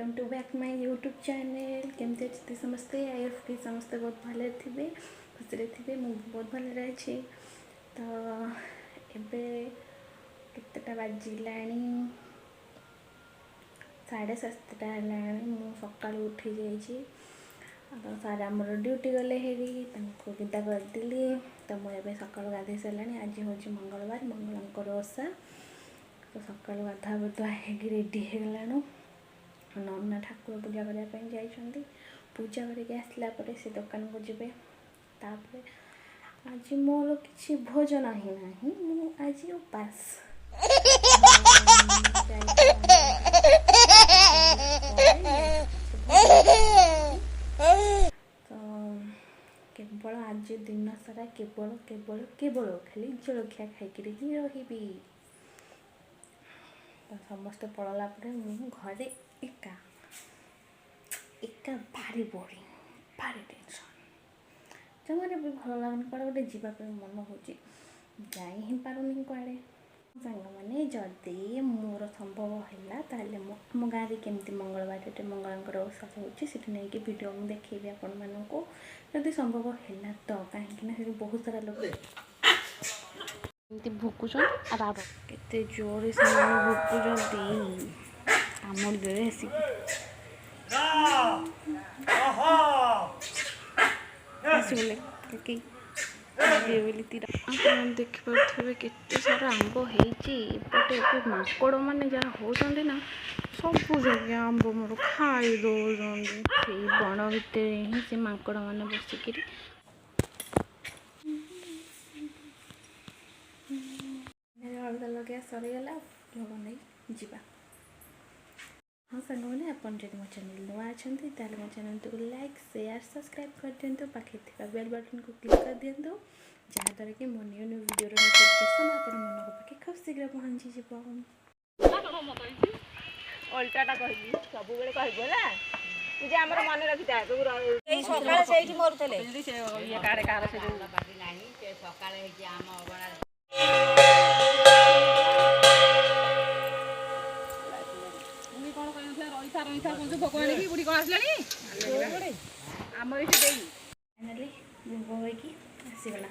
Welcome to back my YouTube channel. केमती अच्छे समस्ते आई एफ कि समस्ते बहुत भले थे खुशी थे मुझे बहुत भले रही। तो एबे केतेटा बाजिला 7:30 है मु सका उठी जाइए। तो सारे आमर ड्यूटी गले हेरी विदा करदेली। तो मुझे सका गाधे सारे। आज हूँ मंगलवार मंगल ओषा। तो सका गाधा बुधा है रेडी होगलाणु। नन्ना ठाकुर पूजा करने जाइए। पूजा करके आसला से दुकान को जी। तापर आज मोर किसी भोजन ही ना मु आज उपास। तो केवल आज दिन सारा केवल केवल केवल खाली जलखिया खाई ही रही। तो समस्त पड़ला घरे एका एका भारी बोरिंग भारी टेंशन जमारे भी भल लगुनि कड़े गोटे जावाक मन हो ही पारुनि कड़े सांग मैंने जदि मोर संभव है ताले आम गाँव में केमती मंगलवार मंगल ओषा होती नहीं कि वीडियो मुझे देखी आपण मानक जदि संभव है तो कहीं बहुत सारा लोग भुकुचन केते जोर से भुकुचंती कामड़ दे आसगले देखिपे केते सारा आंब होपटे माकड़ मैंने जहाँ होती ना सब जगह आंब मोर खाई दौरान बण भितर ही से माकड़ मैंने बसिक हलदा लगे सरीगला लुण नहीं जावा। हाँ सांग मैंने आप मो चैनल नुआ अच्छा मो चैनल को लाइक शेयर सब्सक्राइब कर दिंतु। पाखे बेल बटन को क्लिक कर दिंतु जहाँद्वारा कि मो न्यू न्यू वीडियो नोटिफिकेशन आप मन पाखे खूब शीघ्र पहुँची जी। उल्टाटा कहबी सब बेले कहबो ना तुझे हमर मन रखि था तू ए सकाळे सेठी मरुतले से ये कारे कार से बाकी नाही से सकाळे हे आम बना उनी कोन कहनथला रईसा कोन भगवान की बुढ़ी कोन आसलानी आम इसे देई फाइनली भोग होई की आसीगला।